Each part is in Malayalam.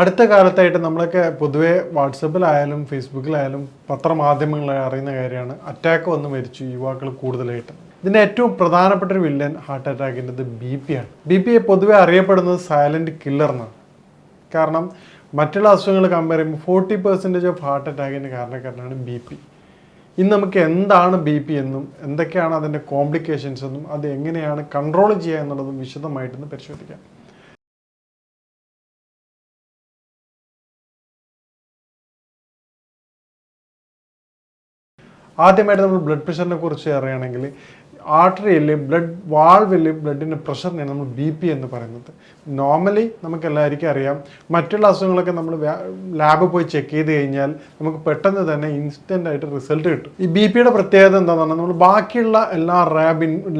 അടുത്ത കാലത്തായിട്ട് നമ്മളൊക്കെ പൊതുവേ വാട്സപ്പിലായാലും ഫേസ്ബുക്കിലായാലും പത്രമാധ്യമങ്ങളായി അറിയുന്ന കാര്യമാണ് അറ്റാക്ക് വന്ന് മരിച്ചു യുവാക്കൾ കൂടുതലായിട്ട്. ഇതിൻ്റെ ഏറ്റവും പ്രധാനപ്പെട്ട ഒരു വില്ലൻ ഹാർട്ട് അറ്റാക്കിൻ്റെത് BP ആണ്. BP പൊതുവെ അറിയപ്പെടുന്നത് സൈലൻറ്റ് കില്ലർ എന്നാണ്. കാരണം മറ്റുള്ള അസുഖങ്ങൾ കമ്പയർ ചെയ്യുമ്പോൾ 40% ഓഫ് ഹാർട്ട് അറ്റാക്കിൻ്റെ കാരണക്കാരനാണ് BP. ഇന്ന് നമുക്ക് എന്താണ് BP എന്നും എന്തൊക്കെയാണ് അതിൻ്റെ കോംപ്ലിക്കേഷൻസ് എന്നും അത് എങ്ങനെയാണ് കൺട്രോൾ ചെയ്യുക എന്നുള്ളതും വിശദമായിട്ടൊന്ന് പരിശോധിക്കാം. ആദ്യമായിട്ട് നമ്മൾ ബ്ലഡ് പ്രഷറിനെ കുറിച്ച് അറിയുകയാണെങ്കിൽ ആർട്ടറിയിൽ വാൾവിൽ ബ്ലഡിൻ്റെ പ്രഷറിനെ നമ്മൾ BP എന്ന് പറയുന്നത്. നോർമലി നമുക്ക് എല്ലാവർക്കും അറിയാം, മറ്റുള്ള അസുഖങ്ങളൊക്കെ നമ്മൾ ലാബിൽ പോയി ചെക്ക് ചെയ്ത് കഴിഞ്ഞാൽ നമുക്ക് പെട്ടെന്ന് തന്നെ ഇൻസ്റ്റൻ്റ് ആയിട്ട് റിസൾട്ട് കിട്ടും. ഈ BPയുടെ പ്രത്യേകത എന്താണെന്ന് പറഞ്ഞാൽ നമ്മൾ ബാക്കിയുള്ള എല്ലാ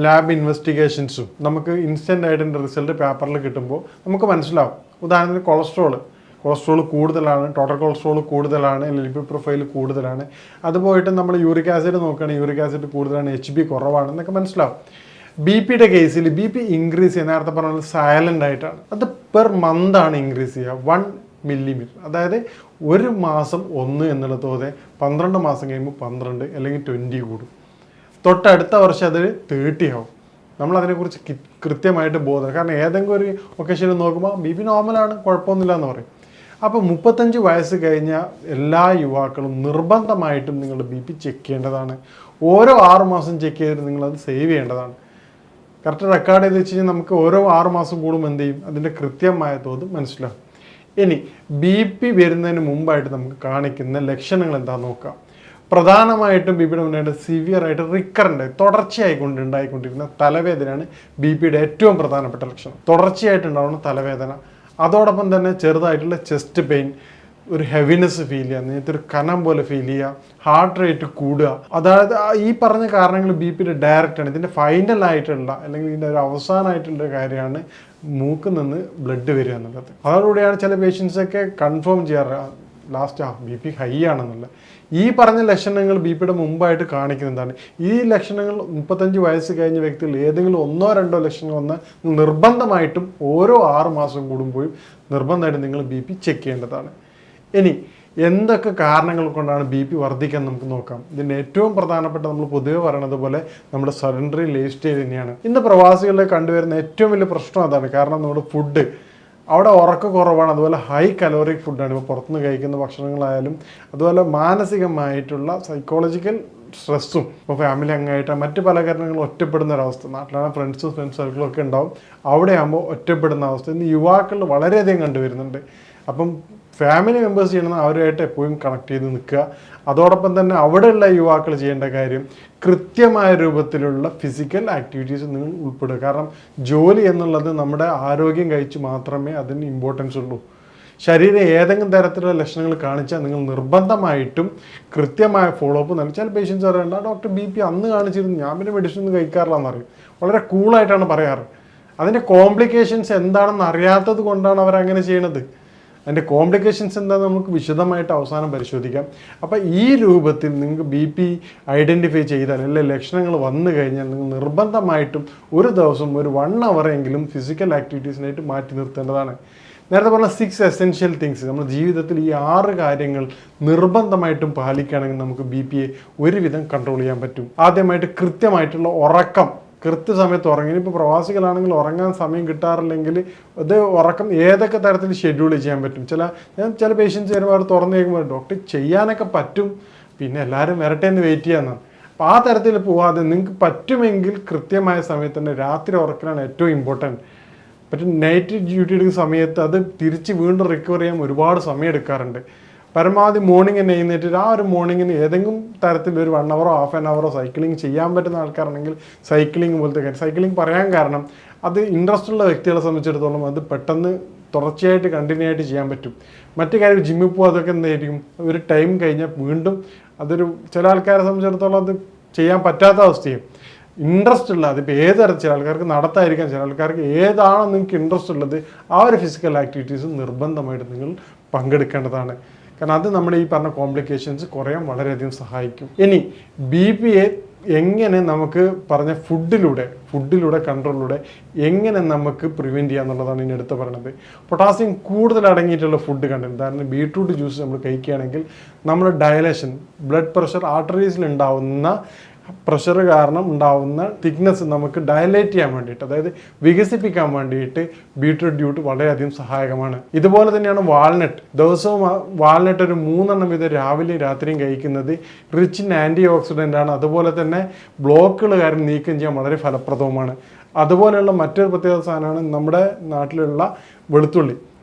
ലാബ് ഇൻവെസ്റ്റിഗേഷൻസും നമുക്ക് ഇൻസ്റ്റൻ്റ് ആയിട്ട് റിസൾട്ട് പേപ്പറിൽ കിട്ടുമ്പോൾ നമുക്ക് മനസ്സിലാവും. ഉദാഹരണത്തിന് കൊളസ്ട്രോൾ കൂടുതലാണ്, ടോട്ടൽ കൊളസ്ട്രോൾ കൂടുതലാണ്, ലിപിഡ് പ്രൊഫൈൽ കൂടുതലാണ്. അതുപോയിട്ട് നമ്മൾ യൂറിക് ആസിഡ് നോക്കുകയാണെങ്കിൽ യൂറിക് ആസിഡ് കൂടുതലാണ്, HB കുറവാണ് എന്നൊക്കെ മനസ്സിലാവും. BPയുടെ കേസിൽ BP ഇൻക്രീസ് ചെയ്യുക, നേരത്തെ പറഞ്ഞാൽ സൈലൻ്റ് ആയിട്ടാണ്. അത് പെർ മന്ത് ആണ് ഇൻക്രീസ് ചെയ്യുക, 1 മില്ലിമീറ്റർ. അതായത് ഒരു മാസം 1 എന്നുള്ള തോതെ 12 മാസം കഴിയുമ്പോൾ 12 അല്ലെങ്കിൽ 20 കൂടും. തൊട്ടടുത്ത വർഷം അത് 30 ആവും. നമ്മളതിനെക്കുറിച്ച് കൃത്യമായിട്ട് ബോധം, കാരണം ഏതെങ്കിലും ഒരു ഒക്കേഷനിൽ നോക്കുമ്പോൾ BP നോർമലാണ്, കുഴപ്പമൊന്നുമില്ല എന്ന് പറയും. അപ്പോൾ 35 വയസ്സ് കഴിഞ്ഞ എല്ലാ യുവാക്കളും നിർബന്ധമായിട്ടും നിങ്ങളുടെ BP ചെക്ക് ചെയ്യേണ്ടതാണ്. ഓരോ 6 മാസം ചെക്ക് ചെയ്തിട്ട് നിങ്ങളത് സേവ് ചെയ്യേണ്ടതാണ്. കറക്റ്റ് റെക്കോർഡ് ചെയ്ത് വെച്ച് കഴിഞ്ഞാൽ നമുക്ക് ഓരോ 6 മാസം കൂടുമ്പോൾ എന്ത് ചെയ്യും, അതിൻ്റെ കൃത്യമായ തോത് മനസ്സിലാവും. ഇനി BP വരുന്നതിന് മുമ്പായിട്ട് നമുക്ക് കാണിക്കുന്ന ലക്ഷണങ്ങൾ എന്താണെന്ന് നോക്കാം. പ്രധാനമായിട്ടും BPയുടെ മുന്നായിട്ട് സിവിയറായിട്ട് റിക്കറൻ്റ് തുടർച്ചയായിക്കൊണ്ടുണ്ടായിക്കൊണ്ടിരുന്ന തലവേദനയാണ് BPയുടെ ഏറ്റവും പ്രധാനപ്പെട്ട ലക്ഷണം. തുടർച്ചയായിട്ടുണ്ടാവുന്ന തലവേദന, അതോടൊപ്പം തന്നെ ചെറുതായിട്ടുള്ള ചെസ്റ്റ് പെയിൻ, ഒരു ഹെവിനെസ് ഫീൽ ചെയ്യുക, നേരത്തെ ഒരു കനം പോലെ ഫീൽ ചെയ്യുക, ഹാർട്ട് റേറ്റ് കൂടുക. അതായത് ഈ പറഞ്ഞ കാരണങ്ങൾ BPയുടെ ഡയറക്റ്റാണ്. ഇതിൻ്റെ ഫൈനലായിട്ടുള്ള അല്ലെങ്കിൽ ഇതിൻ്റെ ഒരു അവസാനമായിട്ടുള്ള കാര്യമാണ് മൂക്കിൽ നിന്ന് ബ്ലഡ് വരിക എന്നുള്ളത്. അതോടുകൂടിയാണ് ചില പേഷ്യൻസൊക്കെ കൺഫേം ചെയ്യാറ് ലാസ്റ്റ് BP ഹൈ ആണെന്നുള്ള. ഈ പറഞ്ഞ ലക്ഷണങ്ങൾ BPയുടെ മുമ്പായിട്ട് കാണിക്കുന്നതാണ്. ഈ ലക്ഷണങ്ങൾ 35 വയസ്സ് കഴിഞ്ഞ വ്യക്തികൾ ഏതെങ്കിലും 1-2 ലക്ഷണങ്ങൾ വന്നാൽ നിർബന്ധമായിട്ടും ഓരോ 6 മാസം കൂടുമ്പോഴും നിർബന്ധമായിട്ടും നിങ്ങൾ BP ചെക്ക് ചെയ്യേണ്ടതാണ്. ഇനി എന്തൊക്കെ കാരണങ്ങൾ കൊണ്ടാണ് BP വർദ്ധിക്കാൻ നമുക്ക് നോക്കാം. ഇതിൻ്റെ ഏറ്റവും പ്രധാനപ്പെട്ട നമ്മൾ പൊതുവെ പറയണത് പോലെ നമ്മുടെ സെഡൻറ്ററി ലൈഫ് സ്റ്റൈൽ തന്നെയാണ്. ഇന്ന് പ്രവാസികളിൽ കണ്ടുവരുന്ന ഏറ്റവും വലിയ പ്രശ്നം അതാണ്. കാരണം നമ്മുടെ ഫുഡ് അവിടെ ഉറക്കം കുറവാണ്, അതുപോലെ ഹൈ കലോറിക് ഫുഡാണ്. ഇപ്പോൾ പുറത്തുനിന്ന് കഴിക്കുന്ന ഭക്ഷണങ്ങളായാലും അതുപോലെ മാനസികമായിട്ടുള്ള സൈക്കോളജിക്കൽ സ്ട്രെസ്സും, ഇപ്പോൾ ഫാമിലി അംഗമായിട്ട് മറ്റ് പല കാരണങ്ങളും ഒറ്റപ്പെടുന്ന ഒരവസ്ഥ. നാട്ടിലാണ് ഫ്രണ്ട്സ് സർക്കിളും ഒക്കെ ഉണ്ടാവും, അവിടെ ആകുമ്പോൾ ഒറ്റപ്പെടുന്ന അവസ്ഥ ഇന്ന് യുവാക്കളിൽ വളരെയധികം കണ്ടുവരുന്നുണ്ട്. അപ്പം ഫാമിലി മെമ്പേഴ്സ് ചെയ്യണമെന്ന് അവരുമായിട്ട് എപ്പോഴും കണക്ട് ചെയ്ത് നിൽക്കുക. അതോടൊപ്പം തന്നെ അവിടെയുള്ള യുവാക്കൾ ചെയ്യേണ്ട കാര്യം കൃത്യമായ രൂപത്തിലുള്ള ഫിസിക്കൽ ആക്ടിവിറ്റീസ് നിങ്ങൾ ഉൾപ്പെടുക. കാരണം ജോലി എന്നുള്ളത് നമ്മുടെ ആരോഗ്യം കഴിച്ച് മാത്രമേ അതിന് ഇമ്പോർട്ടൻസ് ഉള്ളൂ. ശരീരം ഏതെങ്കിലും തരത്തിലുള്ള ലക്ഷണങ്ങൾ കാണിച്ചാൽ നിങ്ങൾ നിർബന്ധമായിട്ടും കൃത്യമായ ഫോളോ അപ്പ് നൽകി. ചില പേഷ്യൻസ് പറയണ്ട, ഡോക്ടർ BP അന്ന് കാണിച്ചിരുന്നു, ഞാൻ പിന്നെ മെഡിസിൻ ഒന്നും കഴിക്കാറില്ല എന്നറിയും. വളരെ കൂളായിട്ടാണ് പറയാറ്. അതിൻ്റെ കോംപ്ലിക്കേഷൻസ് എന്താണെന്ന് അറിയാത്തത് കൊണ്ടാണ് അവരങ്ങനെ ചെയ്യണത്. അതിൻ്റെ കോംപ്ലിക്കേഷൻസ് എന്താണെന്ന് നമുക്ക് വിശദമായിട്ട് അവസാനം പരിശോധിക്കാം. അപ്പോൾ ഈ രൂപത്തിൽ നിങ്ങൾക്ക് BP ഐഡൻറ്റിഫൈ ചെയ്താൽ അല്ലെങ്കിൽ ലക്ഷണങ്ങൾ വന്നു കഴിഞ്ഞാൽ നിങ്ങൾ നിർബന്ധമായിട്ടും ഒരു ദിവസം ഒരു 1 hour എങ്കിലും ഫിസിക്കൽ ആക്ടിവിറ്റീസിനായിട്ട് മാറ്റി നിർത്തേണ്ടതാണ്. നേരത്തെ പറഞ്ഞ 6 എസെൻഷ്യൽ തിങ്സ്, നമ്മുടെ ജീവിതത്തിൽ ഈ 6 കാര്യങ്ങൾ നിർബന്ധമായിട്ടും പാലിക്കുകയാണെങ്കിൽ നമുക്ക് BPയെ ഒരുവിധം കൺട്രോൾ ചെയ്യാൻ പറ്റും. ആദ്യമായിട്ട് കൃത്യമായിട്ടുള്ള ഉറക്കം, കൃത്യസമയത്ത് ഉറങ്ങി. ഇപ്പോൾ പ്രവാസികളാണെങ്കിൽ ഉറങ്ങാൻ സമയം കിട്ടാറില്ലെങ്കിൽ അത് ഉറക്കം ഏതൊക്കെ തരത്തിൽ ഷെഡ്യൂൾ ചെയ്യാൻ പറ്റും. ചില പേഷ്യൻസ് വരുമ്പോൾ അവർ തുറന്നു കേൾക്കുമ്പോൾ ഡോക്ടർ ചെയ്യാനൊക്കെ പറ്റും, പിന്നെ എല്ലാവരും വരട്ടെ എന്ന് വെയിറ്റ് ചെയ്യാമെന്നാണ്. അപ്പോൾ ആ തരത്തിൽ പോവാതെ നിങ്ങൾക്ക് പറ്റുമെങ്കിൽ കൃത്യമായ സമയത്ത് തന്നെ രാത്രി ഉറക്കലാണ് ഏറ്റവും ഇമ്പോർട്ടൻറ്റ്. പക്ഷേ നൈറ്റ് ഡ്യൂട്ടി എടുക്കുന്ന സമയത്ത് അത് തിരിച്ച് വീണ്ടും റിക്കവർ ചെയ്യാൻ ഒരുപാട് സമയം എടുക്കാറുണ്ട്. പരമാവധി മോർണിംഗ് തന്നെ എഴുന്നേറ്റ് ആ ഒരു മോർണിംഗിന് ഏതെങ്കിലും തരത്തിൽ ഒരു 1 hour ഹാഫ് ആൻ അവറോ സൈക്ലിംഗ് ചെയ്യാൻ പറ്റുന്ന ആൾക്കാരാണെങ്കിൽ സൈക്ലിംഗ് പോലത്തെ കാര്യം. സൈക്ലിംഗ് പറയാൻ കാരണം അത് ഇൻട്രസ്റ്റ് ഉള്ള വ്യക്തികളെ സംബന്ധിച്ചിടത്തോളം അത് പെട്ടെന്ന് തുടർച്ചയായിട്ട് കണ്ടിന്യൂ ആയിട്ട് ചെയ്യാൻ പറ്റും. മറ്റു കാര്യം ജിമ്മിൽ പോകുക, അതൊക്കെ എന്തായിരിക്കും ഒരു ടൈം കഴിഞ്ഞാൽ വീണ്ടും അതൊരു ചില ആൾക്കാരെ സംബന്ധിച്ചിടത്തോളം അത് ചെയ്യാൻ പറ്റാത്ത അവസ്ഥയും. ഇൻട്രസ്റ്റ് ഉള്ള അതിപ്പോൾ ഏത് തരത്തിൽ, ചില ആൾക്കാർക്ക് നടത്തായിരിക്കാം, ചില ആൾക്കാർക്ക് ഏതാണോ നിങ്ങൾക്ക് ഇൻട്രസ്റ്റ് ഉള്ളത് ആ ഒരു ഫിസിക്കൽ ആക്ടിവിറ്റീസ് നിർബന്ധമായിട്ട് നിങ്ങൾ പങ്കെടുക്കേണ്ടതാണ്. കാരണം അത് നമ്മുടെ ഈ പറഞ്ഞ കോംപ്ലിക്കേഷൻസ് കുറയാൻ വളരെയധികം സഹായിക്കും. ഇനി BP-യെ എങ്ങനെ നമുക്ക് പറഞ്ഞ ഫുഡിലൂടെ കൺട്രോളിലൂടെ എങ്ങനെ നമുക്ക് പ്രിവെൻറ്റ് ചെയ്യുക എന്നുള്ളതാണ് ഇനി എടുത്ത് പറയുന്നത്. പൊട്ടാസ്യം കൂടുതൽ അടങ്ങിയിട്ടുള്ള ഫുഡ് കണ്ടന്റ്, ഉദാഹരണം ബീട്രൂട്ട് ജ്യൂസ് നമ്മൾ കഴിക്കുകയാണെങ്കിൽ നമ്മൾ ഡയലേഷൻ, ബ്ലഡ് പ്രഷർ, ആർട്ടറീസിൽ ഉണ്ടാവുന്ന പ്രഷർ കാരണം ഉണ്ടാവുന്ന തിക്നെസ് നമുക്ക് ഡയലേറ്റ് ചെയ്യാൻ വേണ്ടിയിട്ട്, അതായത് വികസിപ്പിക്കാൻ വേണ്ടിയിട്ട് ബീട്രൂട്ട് ജ്യൂസ് വളരെയധികം സഹായകമാണ്. ഇതുപോലെ തന്നെയാണ് വാൾനട്ട്. ദിവസവും വാൾനട്ട് ഒരു 3 എണ്ണം വീതം രാവിലെയും രാത്രിയും കഴിക്കുന്നത് റിച്ച് ഇൻ ആൻറ്റി ഓക്സിഡൻ്റ് ആണ്. അതുപോലെ തന്നെ ബ്ലോക്കുകൾ കാര്യം നീക്കം ചെയ്യാൻ വളരെ ഫലപ്രദവുമാണ്. അതുപോലെയുള്ള മറ്റൊരു പ്രത്യേക സാധനമാണ് നമ്മുടെ നാട്ടിലുള്ള വെളുത്തുള്ളി.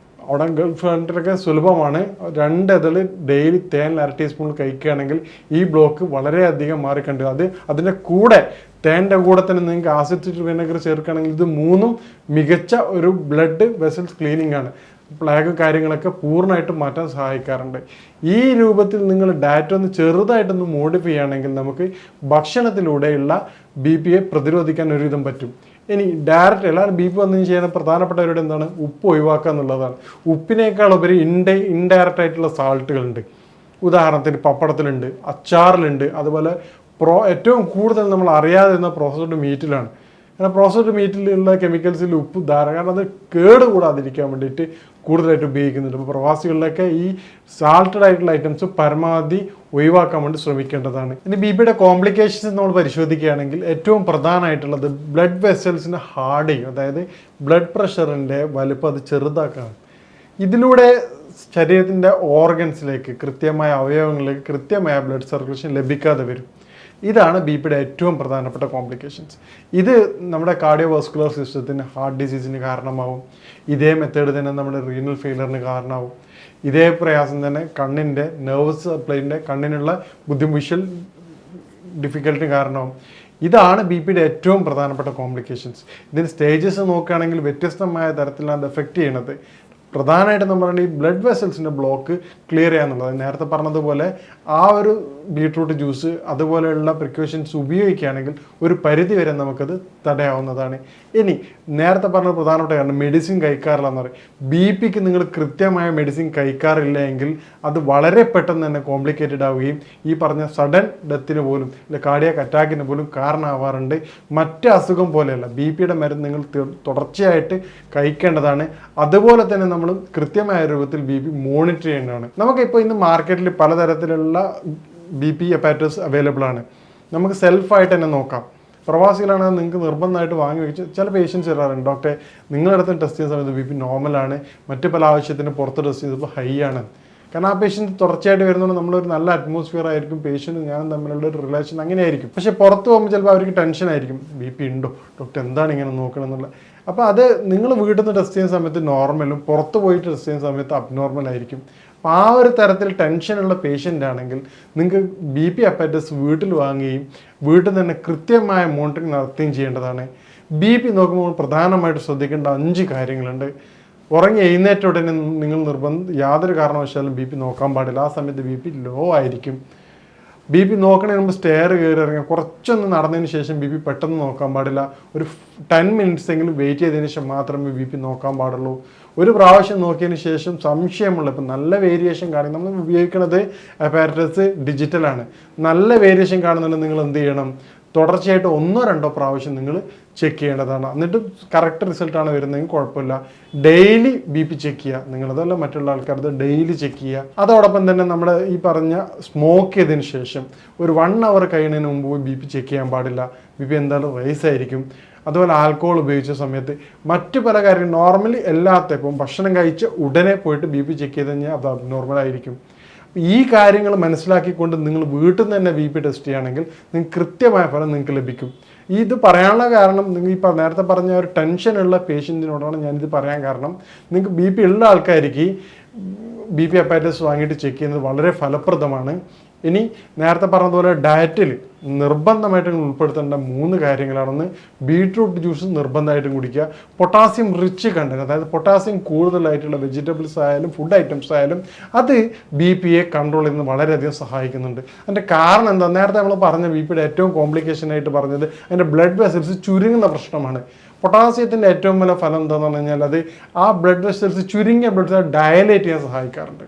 അവിടെ ഗൾഫ് കൺട്രിയിലൊക്കെ സുലഭമാണ്. 2 ഇതൾ ഡെയിലി തേൻ 1/2 ടീസ്പൂൺ കഴിക്കുകയാണെങ്കിൽ ഈ ബ്ലോക്ക് വളരെയധികം മാറിക്കണ്ട്. അതിൻ്റെ കൂടെ തേൻ്റെ കൂടെ തന്നെ നിങ്ങൾക്ക് ആസിഡ് വിനെഗർ ചേർക്കുകയാണെങ്കിൽ ഇത് 3ഉം മികച്ച ഒരു ബ്ലഡ് വെസൽസ് ക്ലീനിങ് ആണ്. പ്ലാഗ് കാര്യങ്ങളൊക്കെ പൂർണ്ണമായിട്ടും മാറ്റാൻ സഹായിക്കാറുണ്ട്. ഈ രൂപത്തിൽ നിങ്ങൾ ഡയറ്റ് ഒന്ന് ചെറുതായിട്ടൊന്ന് മോഡിഫൈ ചെയ്യുകയാണെങ്കിൽ നമുക്ക് ഭക്ഷണത്തിലൂടെയുള്ള BP-യെ പ്രതിരോധിക്കാൻ ഒരുവിധം പറ്റും. ഇനി ഡയറക്റ്റ് എല്ലാവരും BP വന്നതിന് ചെയ്യുന്ന പ്രധാനപ്പെട്ടവരുടെ എന്താണ്, ഉപ്പ് ഒഴിവാക്കുക എന്നുള്ളതാണ്. ഉപ്പിനേക്കാൾ ഉപരി ഇൻഡയറക്റ്റ് ആയിട്ടുള്ള സാൾട്ടുകളുണ്ട്. ഉദാഹരണത്തിന് പപ്പടത്തിലുണ്ട്, അച്ചാറിലുണ്ട്, അതുപോലെ ഏറ്റവും കൂടുതൽ നമ്മൾ അറിയാതിരുന്ന പ്രോസസ്ഡ് മീറ്റിലാണ്. കാരണം പ്രോസസ്ഡ് മീറ്റിലുള്ള കെമിക്കൽസിൽ ഉപ്പ് ധാരാളം, കാരണം അത് കേട് കൂടാതിരിക്കാൻ വേണ്ടിയിട്ട് കൂടുതലായിട്ട് ഉപയോഗിക്കുന്നുണ്ട്. അപ്പോൾ പ്രവാസികളിലൊക്കെ ഈ സാൾട്ടഡ് ആയിട്ടുള്ള ഐറ്റംസ് പരമാവധി ഒഴിവാക്കാൻ വേണ്ടി ശ്രമിക്കേണ്ടതാണ്. ഇനി BP-യുടെ കോംപ്ലിക്കേഷൻസ് നമ്മൾ പരിശോധിക്കുകയാണെങ്കിൽ ഏറ്റവും പ്രധാനമായിട്ടുള്ളത് ബ്ലഡ് വെസൽസിൻ്റെ ഹാർഡിങ്, അതായത് ബ്ലഡ് പ്രഷറിൻ്റെ വലുപ്പം അത് ചെറുതാക്കാണ്. ഇതിലൂടെ ശരീരത്തിൻ്റെ ഓർഗൻസിലേക്ക്, കൃത്യമായ അവയവങ്ങളിലേക്ക് കൃത്യമായ ബ്ലഡ് സർക്കുലേഷൻ ലഭിക്കാതെ വരും. ഇതാണ് BP-യുടെ ഏറ്റവും പ്രധാനപ്പെട്ട കോംപ്ലിക്കേഷൻസ്. ഇത് നമ്മുടെ കാർഡിയോവാസ്കുലർ സിസ്റ്റത്തിന്, ഹാർട്ട് ഡിസീസിന് കാരണമാവും. ഇതേ മെത്തേഡ് തന്നെ നമ്മുടെ റീനൽ ഫെയിലറിന് കാരണമാവും. ഇതേ പ്രയാസം തന്നെ കണ്ണിൻ്റെ നെർവസ് സപ്ലൈൻ്റെ, കണ്ണിനുള്ള വിഷ്വൽ ഡിഫിക്കൽറ്റി കാരണമാവും. ഇതാണ് BP-യുടെ ഏറ്റവും പ്രധാനപ്പെട്ട കോംപ്ലിക്കേഷൻസ്. ഇതിന് സ്റ്റേജസ് നോക്കുകയാണെങ്കിൽ വ്യത്യസ്തമായ തരത്തിലാണ് അത് എഫക്റ്റ് ചെയ്യണത്. പ്രധാനമായിട്ടും നമ്മൾ പറയുന്നത് ഈ ബ്ലഡ് വെസൽസിൻ്റെ ബ്ലോക്ക് ക്ലിയർ ചെയ്യാന്നുള്ളത്. നേരത്തെ പറഞ്ഞതുപോലെ ആ ഒരു ബീട്രൂട്ട് ജ്യൂസ് അതുപോലെയുള്ള പ്രിക്കോഷൻസ് ഉപയോഗിക്കുകയാണെങ്കിൽ ഒരു പരിധി വരെ നമുക്കത് തടയാവുന്നതാണ്. ഇനി നേരത്തെ പറഞ്ഞ പ്രധാനപ്പെട്ട കാരണം മെഡിസിൻ കഴിക്കാറില്ല എന്ന് പറയും. BP-ക്ക് നിങ്ങൾ കൃത്യമായ മെഡിസിൻ കഴിക്കാറില്ല എങ്കിൽ അത് വളരെ പെട്ടെന്ന് തന്നെ കോംപ്ലിക്കേറ്റഡ് ആവുകയും ഈ പറഞ്ഞ സഡൻ ഡെത്തിന് പോലും, അല്ലെ കാർഡിയാക് അറ്റാക്കിന് പോലും കാരണമാവാറുണ്ട്. മറ്റ് അസുഖം പോലെയല്ല, BP-യുടെ മരുന്ന് നിങ്ങൾ തുടർച്ചയായിട്ട് കഴിക്കേണ്ടതാണ്. അതുപോലെ തന്നെ നമ്മൾ കൃത്യമായ രൂപത്തിൽ BP മോണിറ്റർ ചെയ്യേണ്ടതാണ്. നമുക്കിപ്പോൾ ഇന്ന് മാർക്കറ്റിൽ പലതരത്തിലുള്ള BP അപ്പാരറ്റസ് അവൈലബിൾ ആണ്. നമുക്ക് സെൽഫായിട്ട് തന്നെ നോക്കാം. പ്രവാസികളാണെങ്കിൽ നിങ്ങൾക്ക് നിർബന്ധമായിട്ട് വാങ്ങി വെച്ച് ചില പേഷ്യൻസ് വരാറുണ്ട്, ഡോക്ടറെ നിങ്ങളടുത്ത് ടെസ്റ്റ് ചെയ്യുന്ന സമയത്ത് BP നോർമലാണ്, മറ്റു പല ആവശ്യത്തിന് പുറത്ത് ടെസ്റ്റ് ചെയ്തപ്പോൾ ഹൈ ആണ്. കാരണം ആ പേഷ്യൻറ്റ് തുടർച്ചയായിട്ട് വരുന്നതുകൊണ്ട് നമ്മളൊരു നല്ല അറ്റ്മോസ്ഫിയർ ആയിരിക്കും, പേഷ്യൻറ്റും ഞാനും തമ്മിലുള്ള ഒരു റിലേഷൻ അങ്ങനെയായിരിക്കും. പക്ഷേ പുറത്ത് പോകുമ്പോൾ ചിലപ്പോൾ അവർക്ക് ടെൻഷൻ ആയിരിക്കും, BP ഉണ്ടോ ഡോക്ടർ, എന്താണ് ഇങ്ങനെ നോക്കണം എന്നുള്ളത്. അപ്പോൾ അത് നിങ്ങൾ വീട്ടിൽ നിന്ന് ടെസ്റ്റ് ചെയ്യുന്ന സമയത്ത് നോർമലും പുറത്ത് പോയിട്ട് ടെസ്റ്റ് ചെയ്യുന്ന സമയത്ത് അബ്നോർമൽ ആയിരിക്കും. അപ്പോൾ ആ ഒരു തരത്തിൽ ടെൻഷനുള്ള പേഷ്യൻ്റ് ആണെങ്കിൽ നിങ്ങൾക്ക് BP അപ്പാരറ്റസ് വീട്ടിൽ വാങ്ങുകയും വീട്ടിൽ തന്നെ കൃത്യമായ മോണിറ്ററിങ് നടത്തുകയും ചെയ്യേണ്ടതാണ്. BP നോക്കുമ്പോൾ പ്രധാനമായിട്ട് ശ്രദ്ധിക്കേണ്ട 5 കാര്യങ്ങളുണ്ട്. ഉറങ്ങി എഴുന്നേറ്റ ഉടനെ നിങ്ങൾ യാതൊരു കാരണവശാലും BP നോക്കാൻ പാടില്ല. ആ സമയത്ത് BP ലോ ആയിരിക്കും. BP നോക്കണതിന് മുമ്പ് സ്റ്റെയർ കയറി ഇറങ്ങുക, കുറച്ചൊന്ന് നടന്നതിന് ശേഷം BP പെട്ടെന്ന് നോക്കാൻ പാടില്ല. ഒരു 10 മിനിറ്റ്സ് എങ്കിലും വെയിറ്റ് ചെയ്തതിന് ശേഷം മാത്രമേ BP നോക്കാൻ പാടുള്ളൂ. ഒരു പ്രാവശ്യം നോക്കിയതിന് ശേഷം സംശയമുള്ള, ഇപ്പം നല്ല വേരിയേഷൻ കാണും, നമ്മൾ ഉപയോഗിക്കുന്നത് അപ്പാരറ്റസ് ഡിജിറ്റലാണ്, നല്ല വേരിയേഷൻ കാണുന്നുണ്ടെങ്കിൽ നിങ്ങൾ എന്ത് ചെയ്യണം, തുടർച്ചയായിട്ട് 1-2 പ്രാവശ്യം നിങ്ങൾ ചെക്ക് ചെയ്യേണ്ടതാണ്. എന്നിട്ട് കറക്റ്റ് റിസൾട്ടാണ് വരുന്നതെങ്കിൽ കുഴപ്പമില്ല. ഡെയിലി BP ചെക്ക് ചെയ്യുക, നിങ്ങളതല്ല മറ്റുള്ള ആൾക്കാരത് ഡെയിലി ചെക്ക് ചെയ്യുക. അതോടൊപ്പം തന്നെ നമ്മുടെ ഈ പറഞ്ഞ സ്മോക്ക് ചെയ്തതിന് ശേഷം ഒരു 1 അവർ കഴിയുന്നതിന് മുമ്പ് പോയി BP ചെക്ക് ചെയ്യാൻ പാടില്ല. BP എന്തായാലും റൈസ് ആയിരിക്കും. അതുപോലെ ആൽക്കഹോൾ ഉപയോഗിച്ച സമയത്ത് മറ്റു പല കാര്യങ്ങളും നോർമലി എല്ലാത്ത, ഇപ്പം ഭക്ഷണം കഴിച്ച് ഉടനെ പോയിട്ട് BP ചെക്ക് ചെയ്ത് കഴിഞ്ഞാൽ അത് അബ്നോർമലായിരിക്കും. ഈ കാര്യങ്ങൾ മനസ്സിലാക്കിക്കൊണ്ട് നിങ്ങൾ വീട്ടിൽ നിന്ന് തന്നെ BP ടെസ്റ്റ് ചെയ്യുകയാണെങ്കിൽ നിങ്ങൾക്ക് കൃത്യമായ ഫലം നിങ്ങൾക്ക് ലഭിക്കും. ഇത് പറയാനുള്ള കാരണം, നിങ്ങൾ ഈ നേരത്തെ പറഞ്ഞ ഒരു ടെൻഷനുള്ള പേഷ്യൻറ്റിനോടാണ് ഞാനിത് പറയാൻ കാരണം. നിങ്ങൾക്ക് BP ഉള്ള ആൾക്കാർക്ക് BP അപ്പാരറ്റസ് വാങ്ങിയിട്ട് ചെക്ക് ചെയ്യുന്നത് വളരെ ഫലപ്രദമാണ്. ഇനി നേരത്തെ പറഞ്ഞതുപോലെ ഡയറ്റിൽ നിർബന്ധമായിട്ടും ഉൾപ്പെടുത്തേണ്ട 3 കാര്യങ്ങളാണെന്ന് ബീട്രൂട്ട് ജ്യൂസ് നിർബന്ധമായിട്ടും കുടിക്കുക. പൊട്ടാസ്യം റിച്ച് കണ്ടന്റ്, അതായത് പൊട്ടാസ്യം കൂടുതലായിട്ടുള്ള വെജിറ്റബിൾസ് ആയാലും ഫുഡ് ഐറ്റംസ് ആയാലും അത് BP-യെ കൺട്രോൾ ചെയ്യുന്നത് വളരെയധികം സഹായിക്കുന്നുണ്ട്. അതിൻ്റെ കാരണം എന്താ, നേരത്തെ നമ്മൾ പറഞ്ഞ BP-യുടെ ഏറ്റവും കോംപ്ലിക്കേഷൻ ആയിട്ട് പറഞ്ഞത് അതിൻ്റെ ബ്ലഡ് വെസൽസ് ചുരുങ്ങുന്ന പ്രശ്നമാണ്. പൊട്ടാസ്യത്തിൻ്റെ ഏറ്റവും വലിയ ഫലം എന്താണെന്ന് പറഞ്ഞു കഴിഞ്ഞാൽ അത് ആ ബ്ലഡ് വെസൽസ് ചുരുങ്ങിയ ബ്ലഡ് ഡയലേറ്റ് ചെയ്യാൻ സഹായിക്കാറുണ്ട്.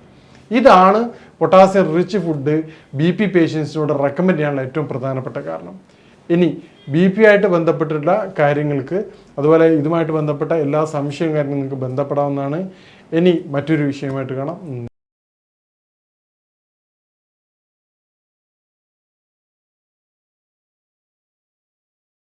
ഇതാണ് പൊട്ടാസ്യം റിച്ച് ഫുഡ് BP പേഷ്യൻസിനോട് റെക്കമെൻഡ് ചെയ്യാനുള്ള ഏറ്റവും പ്രധാനപ്പെട്ട കാരണം. ഇനി BP ആയിട്ട് ബന്ധപ്പെട്ടിട്ടുള്ള കാര്യങ്ങൾക്ക് അതുപോലെ ഇതുമായിട്ട് ബന്ധപ്പെട്ട എല്ലാ സംശയവും കാര്യങ്ങളും നിങ്ങൾക്ക് ബന്ധപ്പെടാവുന്നതാണ്. ഇനി മറ്റൊരു വിഷയമായിട്ട് കാണാം.